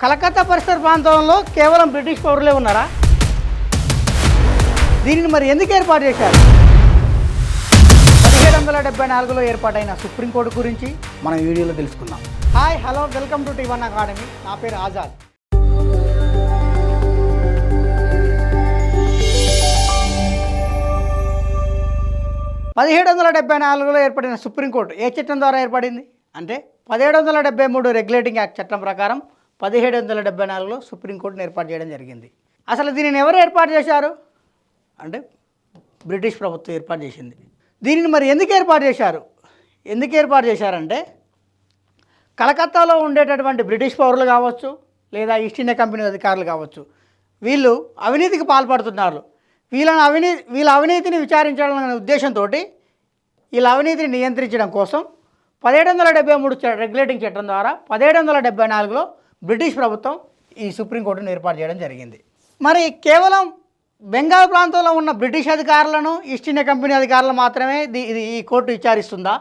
కలకత్తా పరిసర ప్రాంతంలో కేవలం బ్రిటిష్ పౌరులే ఉన్నారా? దీనిని మరి ఎందుకు ఏర్పాటు చేశారు? 1774లో ఏర్పాటైన సుప్రీంకోర్టు గురించి మనం వీడియోలో తెలుసుకుందాం. Hi, hello, welcome to T one academy. నా పేరు ఆజాద్. లో ఏర్పడిన సుప్రీంకోర్టు ఏ చట్టం ద్వారా ఏర్పడింది అంటే 1773 రెగ్యులేటింగ్ యాక్ట్ చట్టం ప్రకారం 1774లో సుప్రీంకోర్టును ఏర్పాటు చేయడం జరిగింది. అసలు దీనిని ఎవరు ఏర్పాటు చేశారు అంటే బ్రిటిష్ ప్రభుత్వం ఏర్పాటు చేసింది. దీనిని మరి ఎందుకు ఏర్పాటు చేశారంటే కలకత్తాలో ఉండేటటువంటి బ్రిటిష్ పౌరులు కావచ్చు, లేదా ఈస్ట్ ఇండియా కంపెనీ అధికారులు కావచ్చు, వీళ్ళు అవినీతికి పాల్పడుతున్నారు. వీళ్ళ అవినీతిని విచారించాలనే ఉద్దేశంతో వీళ్ళ అవినీతిని నియంత్రించడం కోసం 1773 రెగ్యులేటింగ్ చట్టం ద్వారా 1774లో బ్రిటిష్ ప్రభుత్వం ఈ సుప్రీంకోర్టును ఏర్పాటు చేయడం జరిగింది. మరి కేవలం బెంగాల్ ప్రాంతంలో ఉన్న బ్రిటిష్ అధికారులను, ఈస్ట్ ఇండియా కంపెనీ అధికారులు మాత్రమే ఈ కోర్టు విచారిస్తుందా,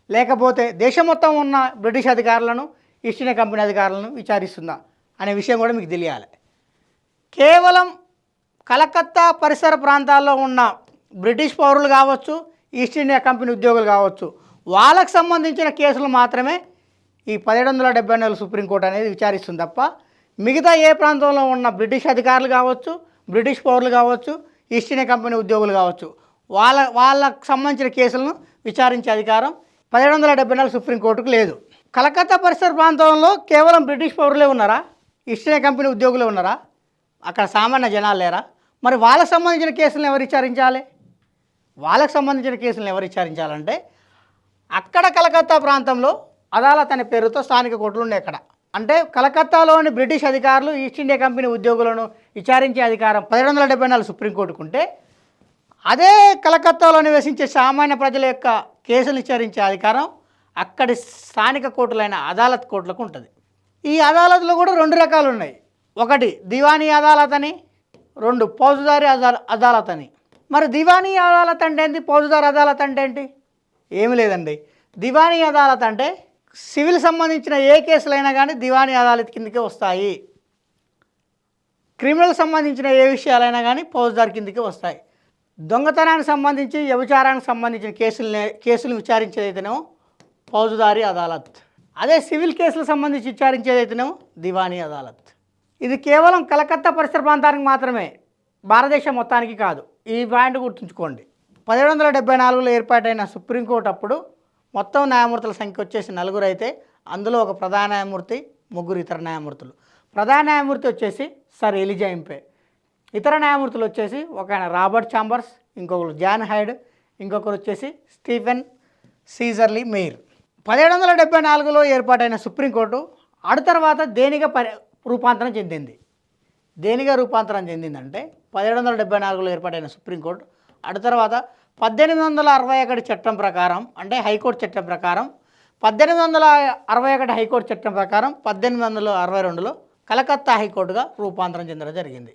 లేకపోతే దేశం మొత్తం ఉన్న బ్రిటిష్ అధికారులను, ఈస్ట్ ఇండియా కంపెనీ అధికారులను విచారిస్తుందా అనే విషయం కూడా మీకు తెలియాలి. కేవలం కలకత్తా పరిసర ప్రాంతాల్లో ఉన్న బ్రిటిష్ పౌరులు కావచ్చు, ఈస్ట్ ఇండియా కంపెనీ ఉద్యోగులు కావచ్చు, వాళ్ళకు సంబంధించిన కేసులు మాత్రమే ఈ 1774 సుప్రీంకోర్టు అనేది విచారిస్తుంది తప్ప మిగతా ఏ ప్రాంతంలో ఉన్న బ్రిటిష్ అధికారులు కావచ్చు, బ్రిటిష్ పౌరులు కావచ్చు, ఈస్ట్ ఇండియా కంపెనీ ఉద్యోగులు కావచ్చు, వాళ్ళకు సంబంధించిన కేసులను విచారించే అధికారం 1774 సుప్రీంకోర్టుకు లేదు. కలకత్తా పరిసర ప్రాంతంలో కేవలం బ్రిటిష్ పౌరులే ఉన్నారా? ఈస్ట్ ఇండియా కంపెనీ ఉద్యోగులే ఉన్నారా? అక్కడ సామాన్య జనాలు లేరా? మరి వాళ్ళకు సంబంధించిన కేసులను ఎవరు విచారించాలి? విచారించాలంటే అక్కడ కలకత్తా ప్రాంతంలో అదాలత్ అనే పేరుతో స్థానిక కోర్టులు ఉన్నాయి. అక్కడ అంటే కలకత్తాలోని బ్రిటిష్ అధికారులు ఈస్ట్ ఇండియా కంపెనీ ఉద్యోగులను విచారించే అధికారం 1774 సుప్రీంకోర్టుకు ఉంటే, అదే కలకత్తాలో నివసించే సామాన్య ప్రజల యొక్క కేసులు విచారించే అధికారం అక్కడి స్థానిక కోర్టులైన అదాలత్ కోర్టులకు ఉంటుంది. ఈ అదాలత్లో కూడా 2 రకాలు ఉన్నాయి. ఒకటి దివానీ అదాలత్ అని, 2 ఫౌజదారీ అదాలత్ అని. మరి దివానీ అదాలత్ అంటే ఏంటి, ఫౌజదారీ అదాలత్ అంటే ఏంటి? ఏమి లేదండి. దివానీ అదాలత్ అంటే సివిల్ సంబంధించిన ఏ కేసులైనా కానీ దివానీ అదాలత్ కిందకే వస్తాయి. క్రిమినల్ సంబంధించిన ఏ విషయాలైనా కానీ ఫౌజదారీ కిందకే వస్తాయి. దొంగతనానికి సంబంధించి, వ్యభిచారానికి సంబంధించిన కేసులు విచారించేదైతేనేమో ఫౌజదారీ అదాలత్. అదే సివిల్ కేసులకు సంబంధించి విచారించేదైతేనేమో దివానీ అదాలత్. ఇది కేవలం కలకత్తా పరిసర ప్రాంతానికి మాత్రమే, భారతదేశం మొత్తానికి కాదు. ఈ పాయింట్ గుర్తుంచుకోండి. 1774లో ఏర్పాటైన సుప్రీంకోర్టు అప్పుడు మొత్తం న్యాయమూర్తుల సంఖ్య వచ్చేసి 4 అయితే అందులో ఒక ప్రధాన న్యాయమూర్తి, 3 ఇతర న్యాయమూర్తులు. ప్రధాన న్యాయమూర్తి వచ్చేసి సర్ ఎలిజా ఇంపే. ఇతర న్యాయమూర్తులు వచ్చేసి ఒక ఆయన రాబర్ట్ చాంబర్స్, ఇంకొకరు జాన్ హైడ్, ఇంకొకరు వచ్చేసి స్టీఫెన్ సీజర్లీ మెయిర్. 1774లో ఏర్పాటైన సుప్రీంకోర్టు అడు తర్వాత దేనిగా రూపాంతరం చెందింది. అంటే 1774లో ఏర్పాటైన సుప్రీంకోర్టు అటు తర్వాత 1861 చట్టం ప్రకారం, అంటే హైకోర్టు చట్టం ప్రకారం, 1861 హైకోర్టు చట్టం ప్రకారం 1862లో కలకత్తా హైకోర్టుగా రూపాంతరం చెందడం జరిగింది.